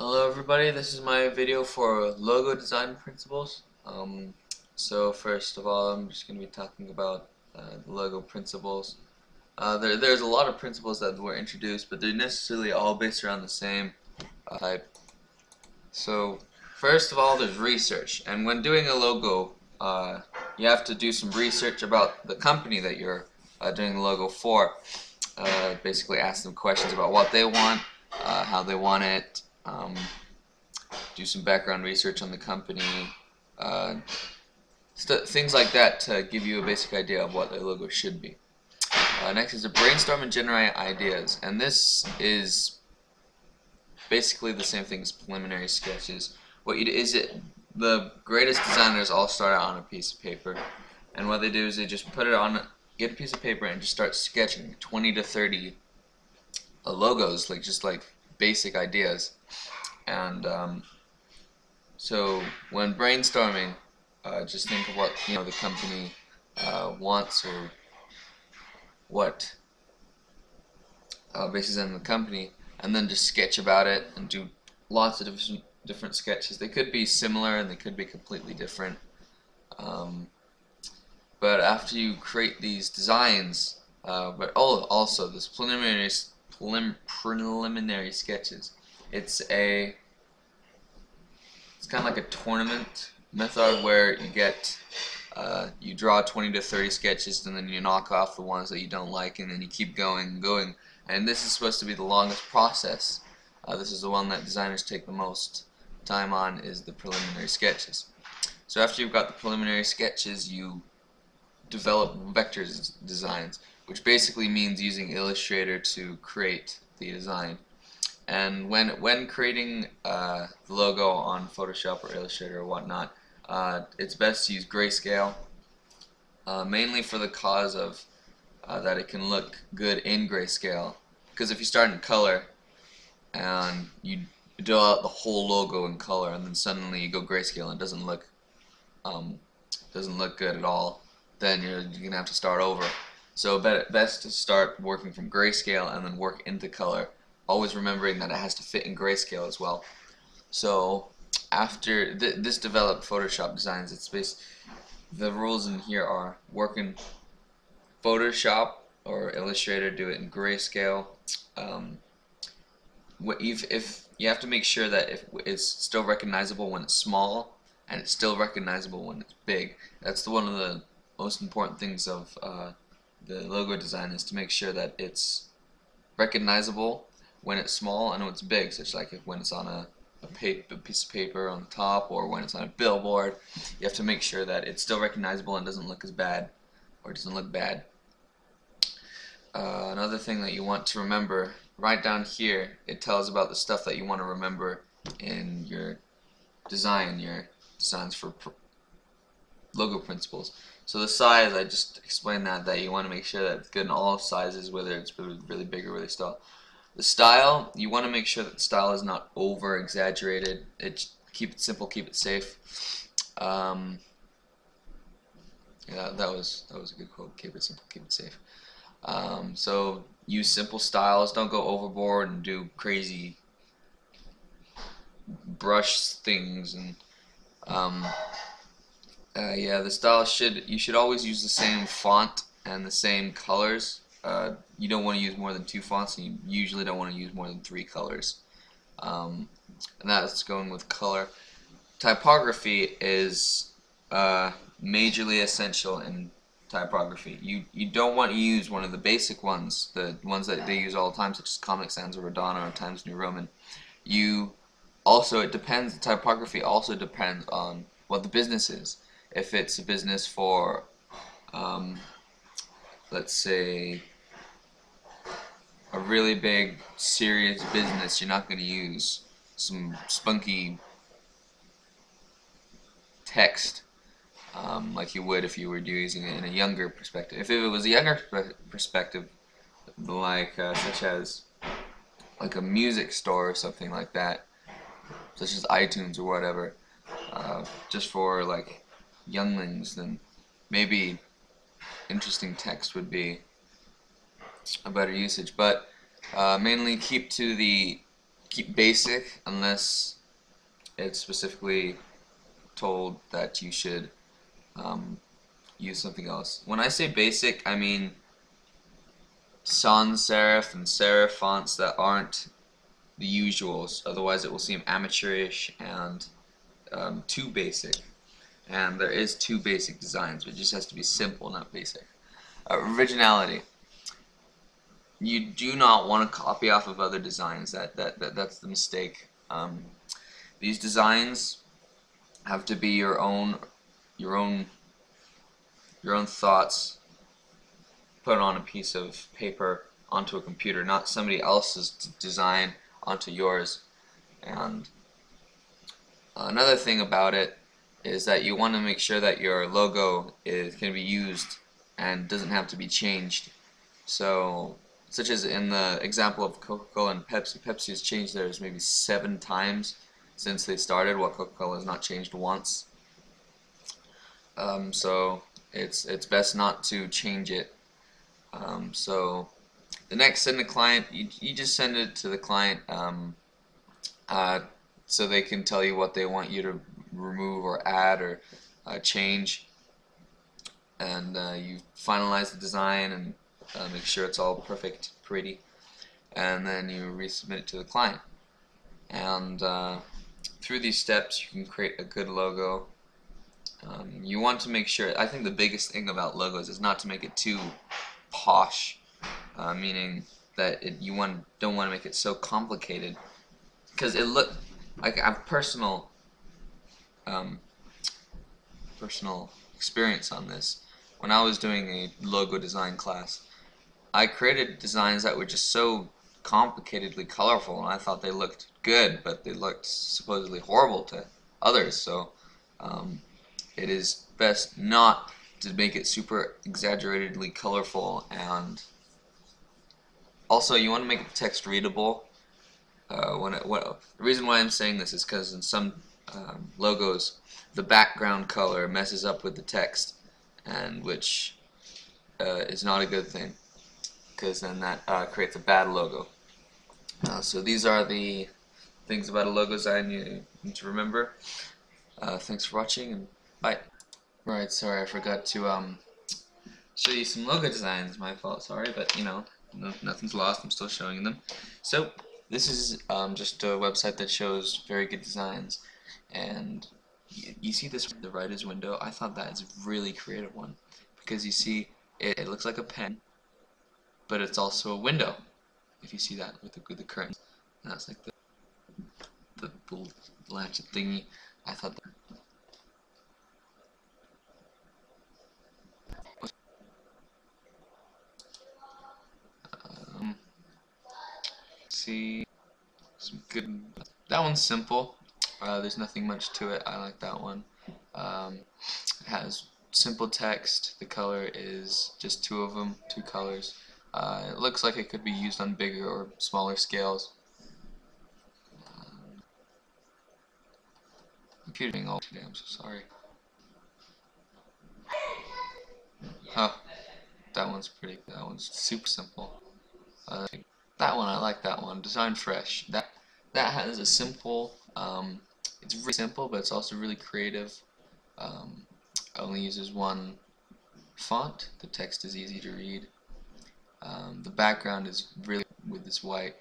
Hello everybody, this is my video for logo design principles. So first of all, I'm just going to be talking about the logo principles. There's a lot of principles that were introduced, but they're necessarily all based around the same type. So first of all, there's research, and when doing a logo, you have to do some research about the company that you're doing the logo for. Basically ask them questions about what they want, how they want it, do some background research on the company, uh, things like that to give you a basic idea of what the logo should be. Next is to brainstorm and generate ideas, and this is basically the same thing as preliminary sketches. What you do is the greatest designers all start out on a piece of paper, and what they do is they just put it on, get a piece of paper and just start sketching 20 to 30 logos, just like basic ideas. And so when brainstorming, just think of what the company wants, or what bases in the company, and then just sketch about it and do lots of different sketches. They could be similar and they could be completely different. But after you create these designs, also this preliminary sketches, it's kind of like a tournament method where you draw 20 to 30 sketches, and then you knock off the ones that you don't like, and then you keep going and going. And this is supposed to be the longest process. This is the one that designers take the most time on, is the preliminary sketches. So after you've got the preliminary sketches, you develop vector designs, which basically means using Illustrator to create the design. And when creating the logo on Photoshop or Illustrator or whatnot, it's best to use grayscale, mainly for the cause of that it can look good in grayscale. Because if you start in color and you do out the whole logo in color, and then suddenly you go grayscale and it doesn't look good at all, then you're gonna have to start over. So best to start working from grayscale and then work into color, always remembering that it has to fit in grayscale as well. So after this developed Photoshop designs, the rules in here are: work in Photoshop or Illustrator, do it in grayscale. If you have to make sure that if it's still recognizable when it's small, and it's still recognizable when it's big. That's one of the most important things of the logo design, is to make sure that it's recognizable when it's small and when it's big, such like when it's on a piece of paper on the top, or when it's on a billboard. You have to make sure that it's still recognizable and doesn't look as bad, or doesn't look bad. Another thing that you want to remember, right down here, it tells about the stuff that you want to remember in your designs for logo principles. So the size, I just explained that you want to make sure that it's good in all sizes, whether it's really big or really small. The style, you want to make sure that the style is not over exaggerated. Keep it simple, keep it safe. Yeah, that was a good quote. Keep it simple, keep it safe. So use simple styles. Don't go overboard and do crazy brush things. And yeah, the style you should always use the same font and the same colors. You don't want to use more than 2 fonts, and you usually don't want to use more than 3 colors. And that's going with color. Typography is majorly essential in typography. You don't want to use one of the basic ones, the ones that they use all the time, such as Comic Sans or Redana or Times New Roman. It depends. The typography also depends on what the business is. If it's a business for, let's say, a really big, serious business, you're not going to use some spunky text like you would if you were using it in a younger perspective. If it was a younger perspective, such as like a music store or something like that, such as iTunes or whatever, just for like younglings, then maybe interesting text would be a better usage. But mainly keep to the keep basic unless it's specifically told that you should use something else. When I say basic, I mean sans serif and serif fonts that aren't the usuals. Otherwise, it will seem amateurish and too basic. And there is too basic designs, but it just has to be simple, not basic. Originality. You do not want to copy off of other designs. That's the mistake. These designs have to be your own thoughts put on a piece of paper onto a computer, not somebody else's design onto yours. And another thing about it is that you want to make sure that your logo can be used and doesn't have to be changed. So, such as in the example of Coca-Cola and Pepsi, Pepsi has changed theirs maybe 7 times since they started, while Coca-Cola has not changed once. So it's best not to change it. So the next, send the client, you just send it to the client so they can tell you what they want you to remove or add or change, and you finalize the design and make sure it's all perfect, pretty, and then you resubmit it to the client. And through these steps you can create a good logo. You want to make sure, I think the biggest thing about logos is not to make it too posh, meaning that you don't want to make it so complicated, because it look like I have personal experience on this. When I was doing a logo design class, I created designs that were just so complicatedly colorful, and I thought they looked good, but they looked supposedly horrible to others. So it is best not to make it super exaggeratedly colorful, and also you want to make the text readable. The reason why I'm saying this is because in some logos the background color messes up with the text, and which is not a good thing, because then that creates a bad logo. So these are the things about a logo design you need to remember. Thanks for watching, and bye. Right, sorry, I forgot to show you some logo designs. My fault, sorry, but you know, nothing's lost. I'm still showing them. So this is just a website that shows very good designs, and you see this the writer's window. I thought that is a really creative one, because you see it looks like a pen, but it's also a window. If you see that with the curtains, and that's like the latchet thingy. I thought that. See some good. That one's simple. There's nothing much to it. I like that one. It has simple text. The color is just 2 of them, 2 colors. It looks like it could be used on bigger or smaller scales. Computer being all today, I'm so sorry. Oh, that one's that one's super simple. That one, I like that one. Design Fresh. That has a simple, it's really simple, but it's also really creative. Only uses 1 font. The text is easy to read. The background is really with this white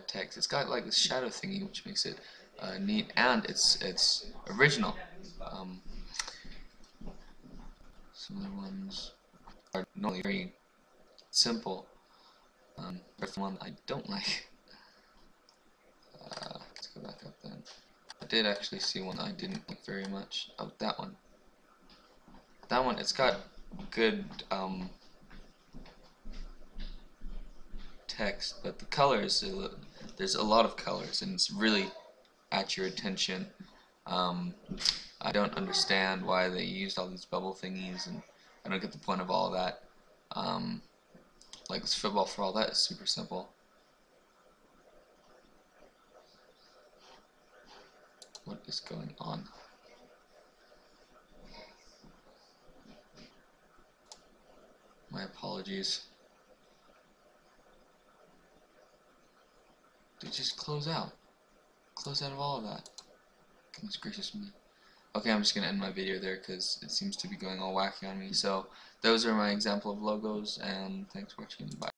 text. It's got like this shadow thingy, which makes it neat, and it's original. Some other ones are normally very simple. There's one I don't like. Let's go back up then. I did actually see one I didn't like very much. Oh, that one. That one, it's got good text, but the colors, there's a lot of colors, and it's really at your attention. I don't understand why they used all these bubble thingies, and I don't get the point of all of that. Like this football for all that is super simple. What is going on? My apologies. Dude, just close out. Close out of all of that. Goodness gracious me. Okay, I'm just gonna end my video there because it seems to be going all wacky on me. So those are my example of logos, and thanks for watching. Bye.